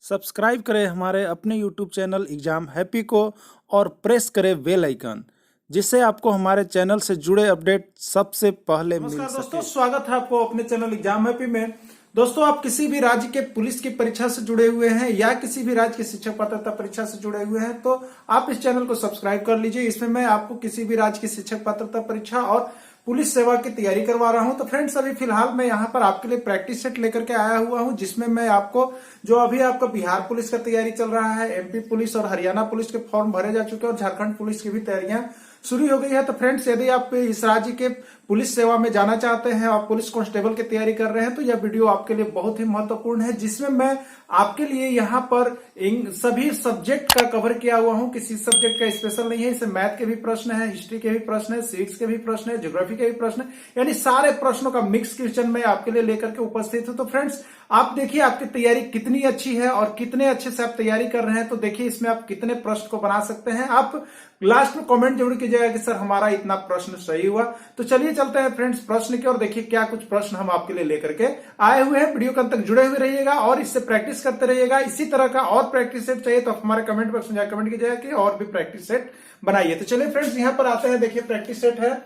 Subscribe करें हमारे अपने YouTube चैनल एग्जाम हैप्पी को और प्रेस करें बेल आइकन, जिससे आपको हमारे चैनल से जुड़े अपडेट सबसे पहले मिल सके। दोस्तों, स्वागत है आपको अपने चैनल एग्जाम हैप्पी में। दोस्तों, आप किसी भी राज्य के पुलिस की परीक्षा से जुड़े हुए हैं या किसी भी राज्य के शिक्षक पात्रता परीक्षा से जुड़े हुए हैं तो आप इस चैनल को सब्सक्राइब कर लीजिए। इसमें मैं आपको किसी भी राज्य की शिक्षक पात्रता परीक्षा और पुलिस सेवा की तैयारी करवा रहा हूं। तो फ्रेंड्स, अभी फिलहाल मैं यहाँ पर आपके लिए प्रैक्टिस सेट लेकर के आया हुआ हूं, जिसमें मैं आपको जो अभी आपका बिहार पुलिस का तैयारी चल रहा है, एमपी पुलिस और हरियाणा पुलिस के फॉर्म भरे जा चुके हैं और झारखंड पुलिस की भी तैयारियां शुरू हो गई है। तो फ्रेंड्स, यदि आप इस राज्य के पुलिस सेवा में जाना चाहते हैं और पुलिस कांस्टेबल की तैयारी कर रहे हैं तो यह वीडियो आपके लिए बहुत ही महत्वपूर्ण है, जिसमें मैं आपके लिए यहाँ पर इन सभी सब्जेक्ट का कवर किया हुआ हूँ। किसी सब्जेक्ट का स्पेशल नहीं है। इसमें मैथ के भी प्रश्न है, हिस्ट्री के भी प्रश्न है, सिविक्स के भी प्रश्न है, ज्योग्राफी के भी प्रश्न है, यानी सारे प्रश्नों का मिक्स क्वेश्चन मैं आपके लिए लेकर के उपस्थित हूँ। तो फ्रेंड्स, आप देखिए आपकी तैयारी कितनी अच्छी है और कितने अच्छे से आप तैयारी कर रहे हैं। तो देखिए इसमें आप कितने प्रश्न को बना सकते हैं। आप लास्ट में कमेंट जरूर कीजिएगा कि सर हमारा इतना प्रश्न सही हुआ। तो चलिए चलते हैं फ्रेंड्स प्रश्न की और देखिए क्या कुछ प्रश्न हम आपके लिए लेकर के आए हुए हैं। वीडियो के अंत तक जुड़े हुए रहिएगा और इससे प्रैक्टिस करते रहिएगा। इसी तरह का और प्रैक्टिस सेट चाहिए तो हमारे कमेंट बॉक्स में जाकर कमेंट कीजिएगा कि और भी प्रैक्टिस सेट बनाइए। तो चलिए फ्रेंड्स, यहाँ पर आते हैं। देखिए प्रैक्टिस सेट है।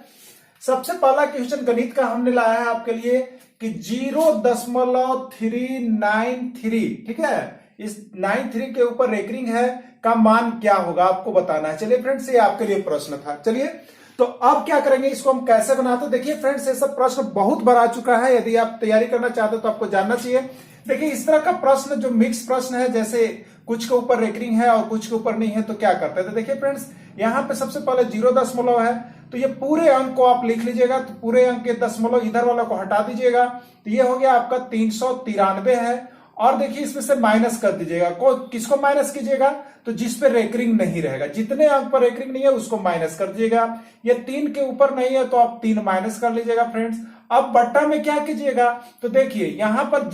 सबसे पहला क्वेश्चन गणित का हमने लाया है आपके लिए कि 0.393, ठीक है, इस 93 के ऊपर रेकरिंग है का मान क्या होगा आपको बताना है। चलिए फ्रेंड्स, ये आपके लिए प्रश्न था। चलिए तो अब क्या करेंगे, इसको हम कैसे बनाते हैं। देखिए फ्रेंड्स, ये सब प्रश्न बहुत बार आ चुका है। यदि आप तैयारी करना चाहते हो तो आपको जानना चाहिए। देखिए इस तरह का प्रश्न जो मिक्स प्रश्न है, जैसे कुछ के ऊपर रेकरिंग है और कुछ के ऊपर नहीं है, तो क्या करते हैं। तो देखिए फ्रेंड्स, यहाँ पे सबसे पहले 0 है तो ये पूरे अंक को आप लिख लीजिएगा। तो पूरे अंक के दशमलव इधर वाला को हटा दीजिएगा तो ये हो गया आपका 393 है। और देखिए इसमें से माइनस कर दीजिएगा। किसको माइनस कीजिएगा, तो जिस पे रेकरिंग नहीं रहेगा, जितने अंक पर रेकरिंग नहीं है उसको माइनस कर दीजिएगा। ये 3 के ऊपर नहीं है तो आप 3 माइनस कर लीजिएगा फ्रेंड्स। अब बट्टा में क्या कीजिएगा, तो देखिए यहां पर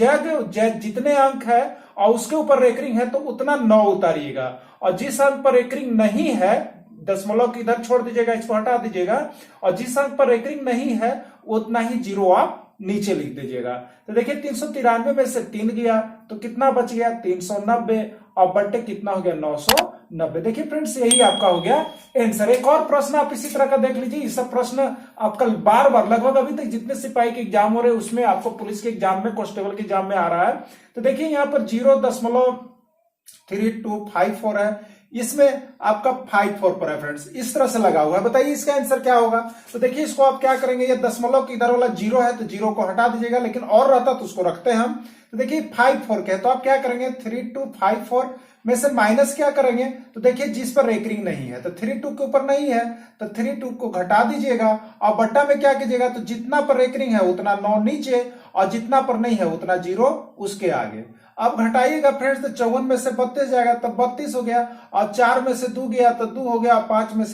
जितने अंक है और उसके ऊपर रेकरिंग है तो उतना 9 उतारिएगा, और जिस अंक पर रेकरिंग नहीं है, दशमलव की इधर छोड़ दीजिएगा, इसको हटा दीजिएगा, और जिस अंक पर रेकरिंग नहीं है उतना ही 0 आप नीचे लिख दीजिएगा। तो देखिए 393 में से 3 गया तो कितना बच गया, 390, और बट्टे कितना हो गया, 990। देखिए फ्रेंड्स, यही आपका हो गया आंसर। एक और प्रश्न आप इसी तरह का देख लीजिए। ये सब प्रश्न आपका बार बार लगभग अभी तक जितने सिपाही के एग्जाम हो रहे हैं उसमें आपको पुलिस के एग्जाम में, कांस्टेबल के एग्जाम में आ रहा है। तो देखिए यहाँ पर 0.3254 है, इसमें आपका 54 पर है फ्रेंड्स, इस तरह से लगा हुआ है। बताइए इसका आंसर क्या होगा। तो देखिए इसको आप क्या करेंगे, ये दशमलव की इधर वाला 0 है तो 0 को हटा दीजिएगा, लेकिन और रहता तो उसको रखते हैं हम। तो देखिए 54 के, तो आप क्या करेंगे, 3254 में से माइनस क्या करेंगे, तो देखिए जिस पर रेकरिंग नहीं है, तो 32 के ऊपर नहीं है तो 32 को घटा दीजिएगा, और बट्टा में क्या कीजिएगा, तो जितना पर रेकरिंग है उतना 9 नीचे और जितना पर नहीं है उतना 0 उसके आगे। अब घटाइएगा फ्रेंड्स, तो 54 में से 32 जाएगा तब 32 हो गया, और 4 में से 2 गया तो 2 हो गया, 5 में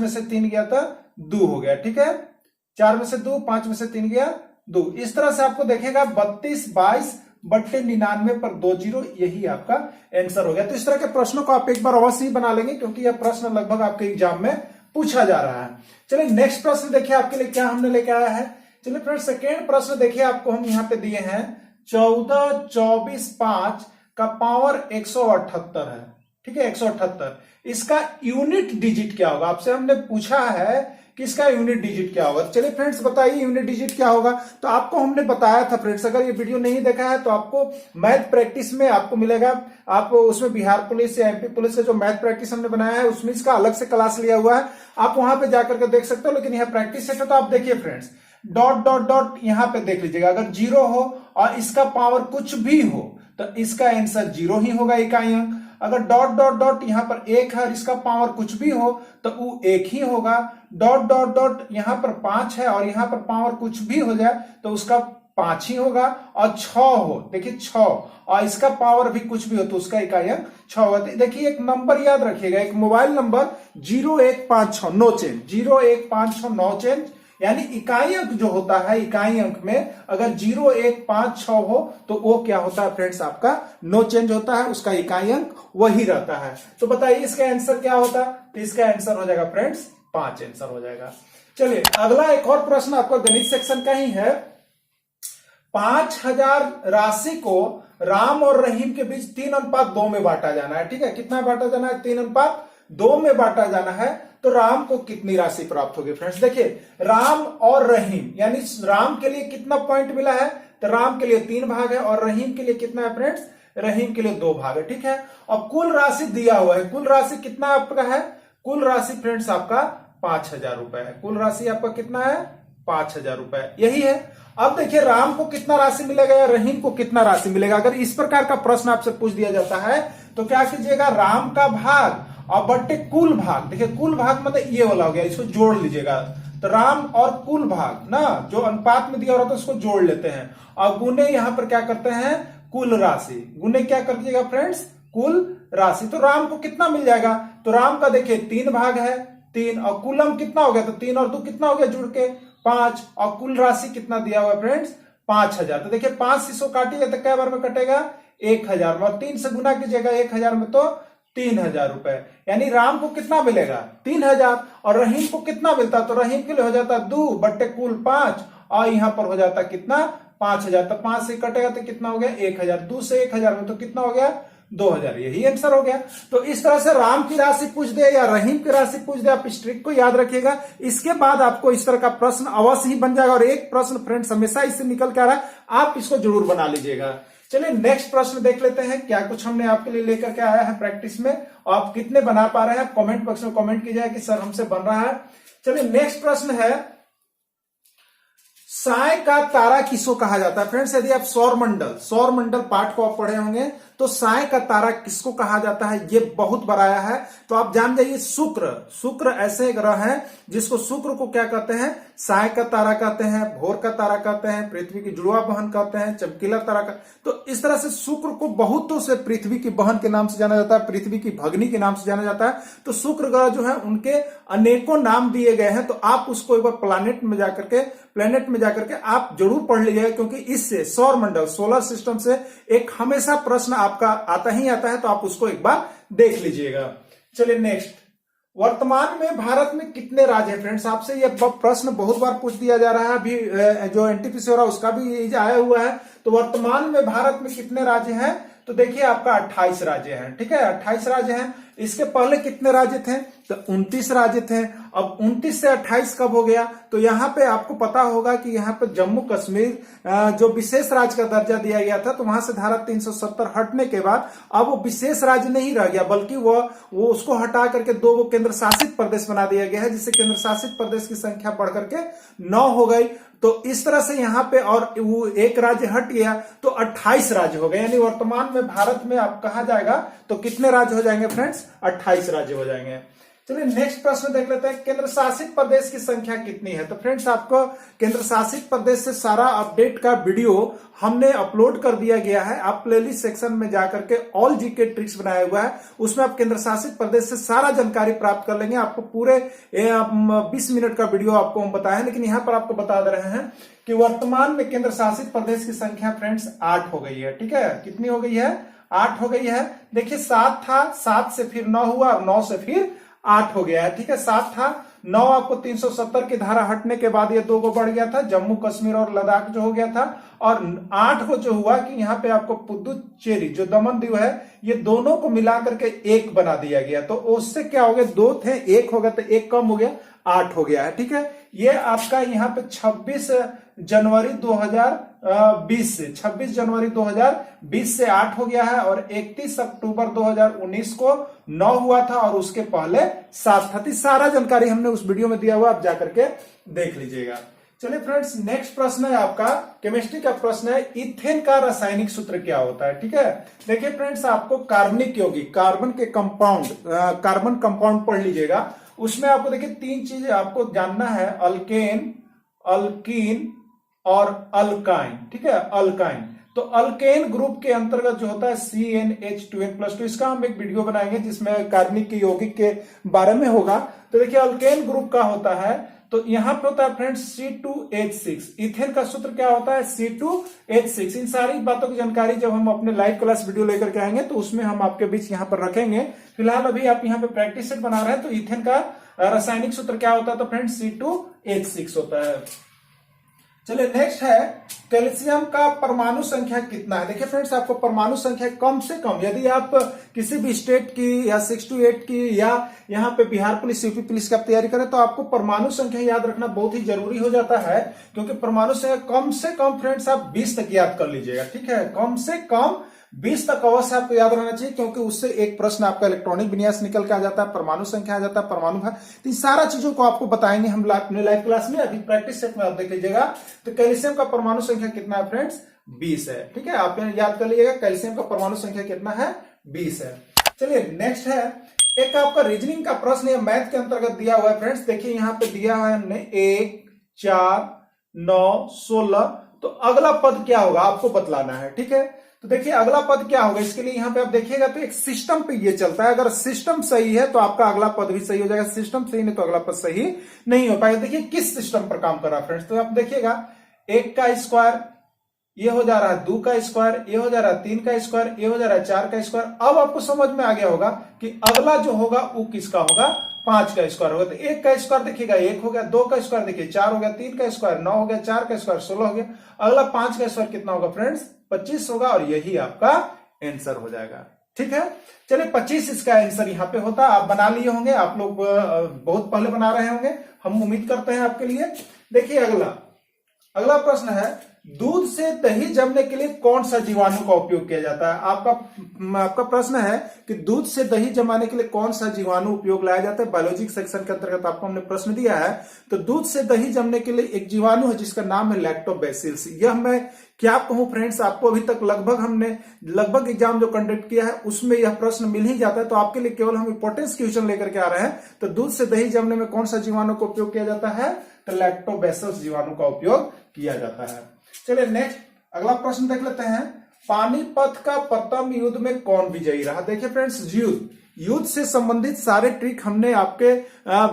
से 3 गया तो 2 हो गया, ठीक है। 4 में से 2, 5 में से 3 गया 2। इस तरह से आपको देखेगा 32/22/99 पर 2 0, यही आपका आंसर हो गया। तो इस तरह के प्रश्नों को आप एक बार अवश्य ही बना लेंगे, क्योंकि यह प्रश्न लगभग आपके एग्जाम में पूछा जा रहा है। चलिए नेक्स्ट प्रश्न देखिए आपके लिए क्या हमने लेके आया है। चलिए फ्रेंड्स, सेकेंड प्रश्न देखिए आपको हम यहाँ पे दिए हैं 14 24 5 का पावर 178 है, ठीक है, 178। इसका यूनिट डिजिट क्या होगा, आपसे हमने पूछा है कि इसका यूनिट डिजिट क्या होगा। चलिए फ्रेंड्स बताइए यूनिट डिजिट क्या होगा। तो आपको हमने बताया था फ्रेंड्स, अगर ये वीडियो नहीं देखा है तो आपको मैथ प्रैक्टिस में आपको मिलेगा। आप उसमें बिहार पुलिस या एमपी पुलिस का जो मैथ प्रैक्टिस हमने बनाया है उसमें इसका अलग से क्लास लिया हुआ है, आप वहां पे जाकर के देख सकते हो। लेकिन यह प्रैक्टिस सेट है तो आप देखिए फ्रेंड्स, डॉट डॉट डॉट यहां पे देख लीजिएगा, अगर 0 हो और इसका पावर कुछ भी हो तो इसका आंसर 0 ही होगा, इकाई अंक। अगर डॉट डॉट डॉट यहां पर 1 है और इसका पावर कुछ भी हो तो वो 1 ही होगा। डॉट डॉट डॉट यहां पर 5 है और यहां पर पावर कुछ भी हो जाए तो उसका 5 ही होगा। और 6 हो, देखिए 6 और इसका पावर भी कुछ भी हो तो उसका इकाई अंक 6 होगा। देखिए एक नंबर याद रखिएगा, एक mobile number 0156 no change, 0156 no change, यानी इकाई अंक जो होता है, इकाई अंक में अगर 0156 हो तो वो क्या होता है फ्रेंड्स, आपका नो चेंज होता है, उसका इकाई अंक वही रहता है। तो बताइए इसका आंसर क्या होता, तो इसका आंसर हो जाएगा फ्रेंड्स 5 आंसर हो जाएगा। चलिए अगला एक और प्रश्न आपका गणित सेक्शन का ही है। 5000 राशि को राम और रहीम के बीच 3:2 में बांटा जाना है। ठीक है, कितना बांटा जाना है? 3:2 में बांटा जाना है। तो राम को कितनी राशि प्राप्त होगी फ्रेंड्स? देखिए, राम और रहीम, यानी राम के लिए कितना पॉइंट मिला है? तो राम के लिए 3 भाग है और रहीम के लिए कितना है फ्रेंड्स? रहीम के लिए 2 भाग है। ठीक है, और कुल राशि दिया हुआ है। कुल राशि कितना आपका है? कुल राशि फ्रेंड्स आपका 5,000 रुपए है। कुल राशि आपका कितना है? 5,000 रुपए, यही है। अब देखिए, राम को कितना राशि मिलेगा या रहीम को कितना राशि मिलेगा? अगर इस प्रकार का प्रश्न आपसे पूछ दिया जाता है तो क्या कीजिएगा? राम का भाग और बट्टे कुल भाग। देखिए, कुल भाग मतलब ये वाला हो गया, इसको जोड़ लीजिएगा। तो राम और कुल भाग ना, जो अनुपात में दिया होता है उसको जोड़ लेते हैं और गुने यहां पर क्या करते हैं? कुल राशि। गुने क्या कर दीजिएगा फ्रेंड्स? कुल राशि। तो राम को कितना मिल जाएगा? तो राम का देखिए 3 भाग है, 3, और कुलम कितना हो गया? तो 3 और 2 कितना हो गया जुड़ के? 5, और कुल राशि कितना दिया हुआ फ्रेंड्स? 5,000। तो देखिए 5 से 100 काटिएगा तो क्या बार में कटेगा? 1,000 में, और 3 से गुना कीजिएगा 1,000 में तो 3,000 रुपए। यानी राम को कितना मिलेगा? 3,000। और रहीम को कितना मिलता? तो रहीम के लिए हो जाता 2 बट्टे कुल 5, और यहां पर हो जाता कितना? 5,000। तो 5 से कटेगा तो कितना हो गया? 1,000। 2 से 1,000 में तो कितना हो गया? 2,000। यही आंसर हो गया। तो इस तरह से राम की राशि पूछ दे या रहीम की राशि पूछ दे, आप इस ट्रिक को याद रखिएगा। इसके बाद आपको इस तरह का प्रश्न अवश्य ही बन जाएगा, और एक प्रश्न फ्रेंड्स हमेशा इससे निकल के आ रहा है, आप इसको जरूर बना लीजिएगा। चलिए नेक्स्ट प्रश्न देख लेते हैं, क्या कुछ हमने आपके लिए लेकर के आया है प्रैक्टिस में, और आप कितने बना पा रहे हैं। कमेंट बॉक्स में कमेंट कीजिए कि सर हमसे बन रहा है। चलिए नेक्स्ट प्रश्न है, साय का तारा किसको कहा जाता है? फ्रेंड्स, यदि आप सौर मंडल पाठ को आप पढ़े होंगे तो साय का तारा किसको कहा जाता है? ये बहुत बार आया है, तो आप जान जाइए शुक्र ऐसे ग्रह है जिसको शुक्र को क्या कहते हैं? साय का तारा कहते हैं, भोर का तारा कहते हैं, पृथ्वी की जुड़वा बहन कहते हैं, चमकीला तारा का। तो इस तरह से शुक्र को बहुतों से पृथ्वी की बहन के नाम से जाना जाता है, पृथ्वी की भगनी के नाम से जाना जाता है। तो शुक्र ग्रह जो है उनके अनेकों नाम दिए गए हैं। तो आप उसको एक बार प्लैनेट में जाकर के आप जरूर पढ़ लीजिएगा, क्योंकि इससे सौर मंडल सोलर सिस्टम से एक हमेशा प्रश्न आपका आता है, तो आप उसको एक बार देख लीजिएगा। चलिए नेक्स्ट, वर्तमान में भारत में कितने राज्य हैं? फ्रेंड्स, आपसे यह प्रश्न बहुत बार पूछ दिया जा रहा है, अभी जो एनटीपीसी हो रहा है उसका भी आया हुआ है। तो वर्तमान में भारत में कितने राज्य हैं? तो देखिए आपका 28 राज्य हैं। ठीक है, 28 राज्य हैं। इसके पहले कितने राज्य थे? तो 29 राज्य थे। अब 29 से 28 कब हो गया? तो यहाँ पे आपको पता होगा कि यहाँ पे जम्मू कश्मीर जो विशेष राज्य का दर्जा दिया गया था, तो वहां से धारा 370 हटने के बाद अब वो विशेष राज्य नहीं रह गया, बल्कि वो उसको हटा करके 2 केंद्र शासित प्रदेश बना दिया गया है, जिससे केंद्र शासित प्रदेश की संख्या बढ़ करके 9 हो गई। तो इस तरह से यहाँ पे और वो एक राज्य हट गया तो 28 राज्य हो गए। यानी वर्तमान में भारत में आप कहा जाएगा तो कितने राज्य हो जाएंगे फ्रेंड्स? 28 राज्य हो जाएंगे। चलिए नेक्स्ट प्रश्न देख लेते हैं, केंद्र शासित प्रदेश की संख्या कितनी है? तो फ्रेंड्स, आपको केंद्र शासित प्रदेश से सारा अपडेट का वीडियो हमने अपलोड कर दिया गया है। आप प्लेलिस्ट सेक्शन में जाकर के ऑल जीके ट्रिक्स बनाया हुआ है, उसमें आप केंद्र शासित प्रदेश से सारा जानकारी प्राप्त कर लेंगे। आपको पूरे 20 मिनट का वीडियो आपको हम बताए, लेकिन यहाँ पर आपको बता दे रहे हैं कि वर्तमान में केंद्र शासित प्रदेश की संख्या फ्रेंड्स 8 हो गई है। ठीक है, कितनी हो गई है? 8 हो गई है। देखिए 7 था, 7 से फिर 9 हुआ और 9 से फिर 8 हो गया है। ठीक है, 7 था, 9 आपको 370 की धारा हटने के बाद ये 2 को बढ़ गया था, जम्मू कश्मीर और लद्दाख जो हो गया था, और 8 को जो हुआ कि यहाँ पे आपको पुदुचेरी जो दमन दीव है, ये दोनों को मिला करके 1 बना दिया गया। तो उससे क्या हो गया? 2 थे, 1 हो गया, तो 1 कम हो गया, 8 हो गया है। ठीक है, ये आपका यहाँ पे 26 जनवरी 2020 से 26 जनवरी 2020 से 8 हो गया है, और 31 अक्टूबर 2019 को 9 हुआ था, और उसके पहले 7 था। सारा जानकारी हमने उस वीडियो में दिया हुआ, आप जाकर के देख लीजिएगा। चलिए फ्रेंड्स, नेक्स्ट प्रश्न है आपका केमिस्ट्री का प्रश्न है, इथेन का रासायनिक सूत्र क्या होता है? ठीक है, देखिए फ्रेंड्स, आपको कार्बनिक यौगिक कार्बन कंपाउंड पढ़ लीजिएगा। उसमें आपको देखिए 3 चीजें आपको जानना है, अल्केन, अल्कीन और अल्काइन। ठीक है, अल्काइन। तो अल्केन ग्रुप के अंतर्गत जो होता है CnH2n+2, इसका हम एक वीडियो बनाएंगे जिसमें कार्बनिक यौगिक के बारे में होगा। तो देखिए अल्केन ग्रुप का होता है, तो यहां पे होता है फ्रेंड्स C2H6। इथेन का सूत्र क्या होता है? C2H6। इन सारी बातों की जानकारी जब हम अपने लाइव क्लास वीडियो लेकर के आएंगे तो उसमें हम आपके बीच यहाँ पर रखेंगे। फिलहाल अभी आप यहाँ पे प्रैक्टिस सेट बना रहे हैं। तो इथेन का रासायनिक सूत्र क्या होता है? तो फ्रेंड्स C2H6 होता है। चलिए नेक्स्ट है कैल्शियम का परमाणु संख्या कितना है। देखिए फ्रेंड्स, आपको परमाणु संख्या कम से कम, यदि आप किसी भी स्टेट की या 6 to 8 की या यहाँ पे बिहार पुलिस, यूपी पुलिस की आप तैयारी करें तो आपको परमाणु संख्या याद रखना बहुत ही जरूरी हो जाता है, क्योंकि परमाणु संख्या कम से कम फ्रेंड्स आप 20 तक याद कर लीजिएगा। ठीक है, कम से कम 20 तक अवश्य आपको याद रहना चाहिए, क्योंकि उससे एक प्रश्न आपका इलेक्ट्रॉनिक विन्यास निकल के आ जाता है, परमाणु संख्या आ जाता है, परमाणु भार। तो इन सारा चीजों को आपको बताएंगे हम अपने लाइव क्लास में। अभी प्रैक्टिस सेट में आप देख लीजिएगा। तो कैल्शियम का परमाणु संख्या कितना है फ्रेंड्स? 20 है। ठीक है, आप याद कर लीजिएगा कैल्शियम का परमाणु संख्या कितना है? 20 है। चलिए नेक्स्ट है एक आपका रीजनिंग का प्रश्न या मैथ के अंतर्गत दिया हुआ है फ्रेंड्स। देखिए यहाँ पे दिया है हमने 1, 4, 9, 16। तो अगला पद क्या होगा आपको बतलाना है। ठीक है, तो देखिए अगला पद क्या होगा, इसके लिए यहाँ पे आप देखिएगा तो एक सिस्टम पे ये चलता है। अगर सिस्टम सही है तो आपका अगला पद भी सही हो जाएगा, सिस्टम सही नहीं तो अगला पद सही नहीं हो पाएगा। देखिए किस सिस्टम पर काम कर रहा है फ्रेंड्स, तो आप देखिएगा 1 का स्क्वायर ये हो जा रहा है, 2 का स्क्वायर ये हो जा रहा है, 3 का स्क्वायर ये हो जा रहा है, 4 का स्क्वायर। अब आपको समझ में आ गया होगा कि अगला जो होगा वो किसका होगा? 5 का स्क्वायर होगा। तो 1 का स्क्वायर देखिएगा 1 हो गया, 2 का स्क्वायर देखिए 4 हो गया, 3 का स्क्वायर 9 हो गया, 4 का स्क्वायर 16 हो गया। अगला 5 का स्क्वायर कितना होगा फ्रेंड्स? 25 होगा, और यही आपका आंसर हो जाएगा। ठीक है, चलिए 25 इसका आंसर यहाँ पे होता। आप बना लिए होंगे, आप लोग बहुत पहले बना रहे होंगे, हम उम्मीद करते हैं आपके लिए। देखिए अगला प्रश्न है, दूध से दही जमने के लिए कौन सा जीवाणु का उपयोग किया जाता है? आपका प्रश्न है कि दूध से दही जमाने के लिए कौन सा जीवाणु उपयोग लाया जाता है। बायोलॉजी सेक्शन के अंतर्गत आपको हमने प्रश्न दिया है। तो दूध से दही जमने के लिए एक जीवाणु है जिसका नाम है लैक्टोबैसिलस। यह मैं क्या कहूं फ्रेंड्स, आपको अभी तक लगभग एग्जाम जो कंडक्ट किया है उसमें यह प्रश्न मिल ही जाता है। तो आपके लिए केवल हम इंपॉर्टेंस क्वेश्चन लेकर के आ रहे हैं। तो दूध से दही जमने में कौन सा जीवाणु का उपयोग किया जाता है? तो लैक्टोबैसिलस जीवाणु का उपयोग किया जाता है। चलिए नेक्स्ट अगला प्रश्न देख लेते हैं। पानीपत का प्रथम युद्ध में कौन विजयी रहा? देखिए फ्रेंड्स, युद्ध से संबंधित सारे ट्रिक हमने आपके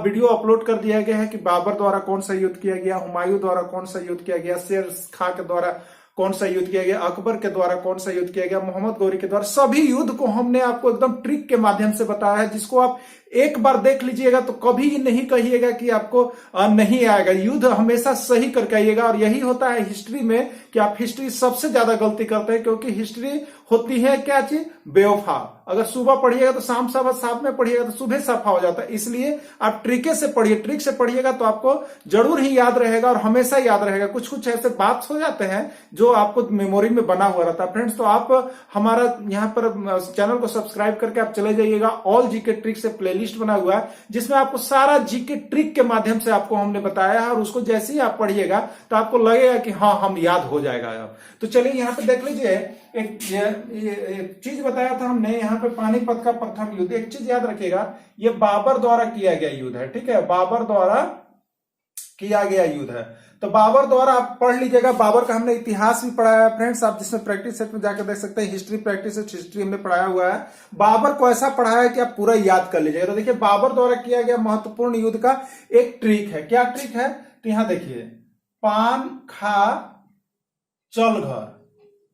वीडियो अपलोड कर दिया गया है कि बाबर द्वारा कौन सा युद्ध किया गया, हुमायूं द्वारा कौन सा युद्ध किया गया, शेर खां के द्वारा कौन सा युद्ध किया गया, अकबर के द्वारा कौन सा युद्ध किया गया, मोहम्मद गौरी के द्वारा। सभी युद्ध को हमने आपको एकदम ट्रिक के माध्यम से बताया है, जिसको आप एक बार देख लीजिएगा तो कभी नहीं कहिएगा कि आपको नहीं आएगा। युद्ध हमेशा सही करके आइएगा। और यही होता है हिस्ट्री में कि आप हिस्ट्री सबसे ज्यादा गलती करते हैं, क्योंकि हिस्ट्री होती है क्या चीज? बेवफा। अगर सुबह पढ़िएगा तो शाम साथ में पढ़िएगा तो सुबह साफा हो जाता है। इसलिए आप ट्रिक से पढ़िएगा तो आपको जरूर ही याद रहेगा और हमेशा याद रहेगा। कुछ ऐसे बात हो जाते हैं जो आपको मेमोरी में बना हुआ रहता है फ्रेंड्स। तो आप हमारा यहाँ पर चैनल को सब्सक्राइब करके आप चले जाइएगा। ऑल जीके ट्रिक से प्लेलिस्ट बना हुआ है जिसमें आपको सारा जीके ट्रिक के माध्यम से आपको हमने बताया है, और उसको जैसे ही आप पढ़िएगा तो आपको लगेगा कि हाँ हम याद हो जाएगा अब। तो चलिए यहाँ पे देख लीजिए, एक चीज बताया था हमने यहाँ पे पानीपत का प्रथम युद्ध। एक चीज याद रखिएगा, ये बाबर द्वारा किया गया युद्ध है। ठीक है, बाबर द्वारा किया गया युद्ध है। तो बाबर द्वारा आप पढ़ लीजिएगा। बाबर का हमने इतिहास भी पढ़ाया है फ्रेंड्स, आप जिसमें प्रैक्टिस सेट में जाकर देख सकते हैं। हिस्ट्री प्रैक्टिस हिस्ट्री हमने पढ़ाया हुआ है। बाबर को ऐसा पढ़ाया है कि आप पूरा याद कर लीजिएगा। तो देखिए बाबर द्वारा किया गया महत्वपूर्ण युद्ध का एक ट्रिक है। क्या ट्रिक है? तो यहां देखिए, पान खा चल घर,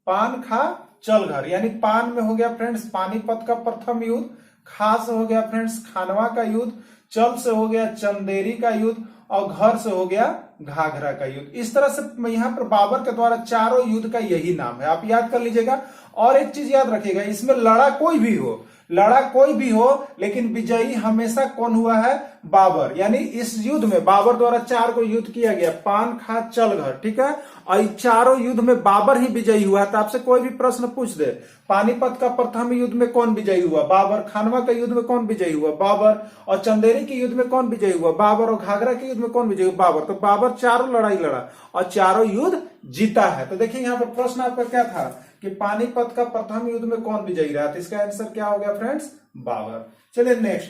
पान खा चल घर, यानी पान में हो गया फ्रेंड्स पानीपत का प्रथम युद्ध, खा से हो गया फ्रेंड्स खानवा का युद्ध, चल से हो गया चंदेरी का युद्ध, और घर से हो गया घाघरा का युद्ध। इस तरह से यहाँ पर बाबर के द्वारा चारों युद्ध का यही नाम है, आप याद कर लीजिएगा। और एक चीज याद रखिएगा, इसमें लड़ा कोई भी हो लेकिन विजयी हमेशा कौन हुआ है? बाबर। यानी इस युद्ध में बाबर द्वारा 4 को युद्ध किया गया, पान खा चल घर। ठीक है, और चारों युद्ध में बाबर ही विजयी हुआ है। तो आपसे कोई भी प्रश्न पूछ दे, पानीपत का प्रथम युद्ध में कौन विजयी हुआ? बाबर। खानवा के युद्ध में कौन विजयी हुआ? बाबर। और चंदेरी के युद्ध में कौन विजयी हुआ? बाबर। और घाघरा के युद्ध में कौन विजयी हुआ? बाबर। तो बाबर चारों लड़ाई लड़ा और चारों युद्ध जीता है। तो देखिए यहाँ पर प्रश्न आपका क्या था कि पानीपत का प्रथम युद्ध में कौन विजयी रहा? तो इसका आंसर क्या हो गया फ्रेंड्स? बाबर। चलिए नेक्स्ट,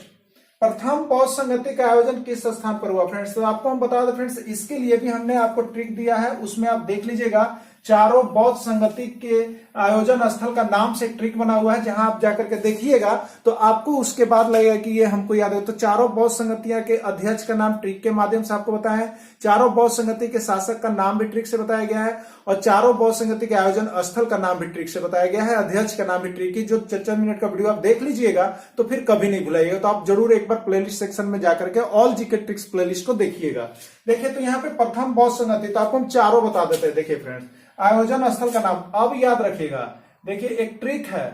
प्रथम पौष संगति का आयोजन किस स्थान पर हुआ फ्रेंड्स? तो आपको हम बता दें फ्रेंड्स, इसके लिए भी हमने आपको ट्रिक दिया है, उसमें आप देख लीजिएगा चारों बौद्ध संगति के आयोजन स्थल का नाम से एक ट्रिक बना हुआ है, जहां आप जाकर के देखिएगा तो आपको उसके बाद लगेगा कि ये हमको याद है। तो चारों बौद्ध संगतियां के अध्यक्ष का नाम ट्रिक के माध्यम से आपको बताया है, चारों बौद्ध संगति के शासक का नाम भी ट्रिक से बताया गया है, और चारों बौद्ध संगति के आयोजन स्थल का नाम भी ट्रिक से बताया गया है, अध्यक्ष का नाम भी ट्रिक की। जो 4 मिनट का वीडियो आप देख लीजिएगा तो फिर कभी नहीं भुलाइएगा। तो आप जरूर एक बार प्लेलिस्ट सेक्शन में जाकर के ऑल जीके ट्रिक्स प्लेलिस्ट को देखिएगा। देखिए तो यहाँ पे प्रथम बौद्ध संगति, तो आपको हम चारों बता देते हैं। देखिए फ्रेंड्स, आयोजन स्थल का नाम अब याद रखिएगा। देखिए एक ट्रिक है,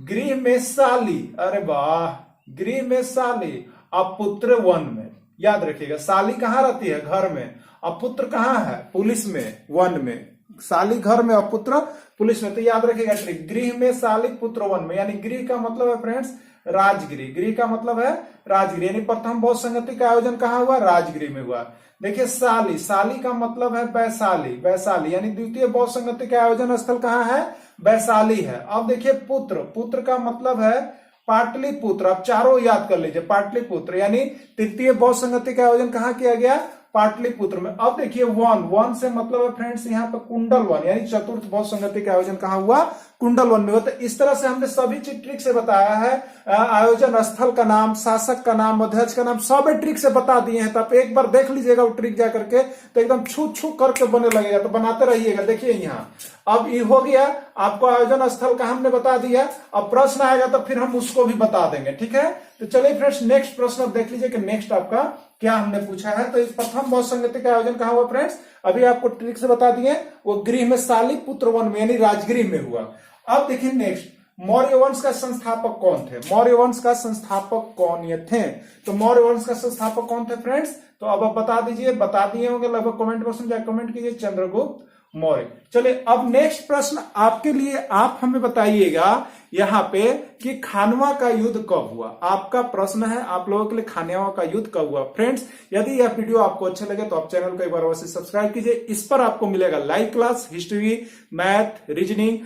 गृह में साली, अरे वाह, गृह में साली अपुत्र वन में, याद रखिएगा। साली कहाँ रहती है? घर में। अपुत्र कहाँ है? पुलिस में, वन में। साली घर में, अपुत्र पुलिस में। तो याद रखिएगा ट्रिक, गृह में साली पुत्र वन में, यानी गृह का मतलब है फ्रेंड्स राजगृह। गृह का मतलब है राजगृह, यानी प्रथम बौद्ध संगति का आयोजन कहाँ हुआ? राजगृह में हुआ। देखिए साली, साली का मतलब है वैशाली, वैशाली, यानी द्वितीय बौद्ध संगति का आयोजन स्थल कहाँ है? वैशाली है। अब देखिए पुत्र, पुत्र का मतलब है पाटलिपुत्र। आप चारों याद कर लीजिए, पाटलिपुत्र, यानी तृतीय बौद्ध संगति का आयोजन कहाँ किया गया? पाटलिपुत्र में। अब देखिए वन, वन से मतलब है फ्रेंड्स यहाँ पर कुंडल वन, यानी चतुर्थ बौद्ध संगति का आयोजन कहाँ हुआ? कुंडल वन में हुआ। तो इस तरह से हमने सभी चीज ट्रिक से बताया है, आयोजन स्थल का नाम, शासक का नाम, अध्यक्ष का नाम, सब ट्रिक से बता दिए हैं। तो आप एक बार देख लीजिएगा वो ट्रिक जा करके, तो एकदम छू छू करके बने लगेगा। तो बनाते रहिएगा। देखिए यहाँ अब ये हो गया, आपको आयोजन स्थल का हमने बता दिया। अब प्रश्न आएगा तो फिर हम उसको भी बता देंगे, ठीक है। तो चलिए फ्रेंड्स नेक्स्ट प्रश्न अब देख लीजिए कि नेक्स्ट आपका क्या हमने पूछा है। तो इस प्रथम बौद्ध संगति का आयोजन कहाँ हुआ फ्रेंड्स? अभी आपको ट्रिक से बता दिए, वो गृह में साली पुत्र वन में, यानी राजगृह में हुआ। अब देखिए नेक्स्ट, मौर्य वंश का संस्थापक कौन थे? मौर्य वंश का संस्थापक कौन ये थे? तो मौर्य वंश का संस्थापक कौन थे फ्रेंड्स? तो अब आप बता दीजिए, बता दिए होंगे लगभग, कमेंट बॉक्स में जाकर कमेंट कीजिए, चंद्रगुप्त मौर्य। चलिए अब नेक्स्ट प्रश्न आपके लिए, आप हमें बताइएगा यहाँ पे कि खानवा का युद्ध कब हुआ? आपका प्रश्न है आप लोगों के लिए, खानवा का युद्ध कब हुआ? फ्रेंड्स यदि यह वीडियो आपको अच्छा लगे तो आप चैनल को एक बार अवश्य सब्सक्राइब कीजिए। इस पर आपको मिलेगा live class, history, math, reasoning,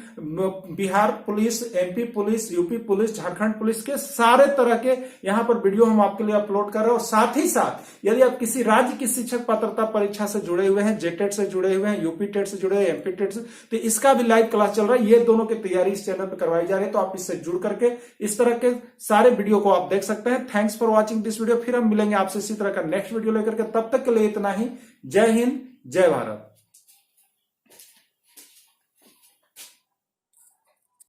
Bihar police, MP police, UP police, Jharkhand police के सारे तरह के यहाँ पर वीडियो हम आपके लिए अपलोड कर रहे हैं। और साथ ही साथ यदि आप किसी राज्य की शिक्षक पात्रता परीक्षा से जुड़े हुए हैं, जेटेट से जुड़े हुए हैं, यूपी टेट से जुड़े हैं, एमपी टेट से, तो इसका भी लाइव क्लास चल रहा है। ये दोनों की तैयारी इस चैनल पर करवाई जा रही है, तो आप इससे जुड़ करके इस तरह के सारे वीडियो को आप देख सकते हैं। Thanks for watching this video. फिर हम मिलेंगे आपसे इसी तरह का नेक्स्ट वीडियो लेकर के, तब तक के लिए इतना ही। जय हिंद, जय भारत।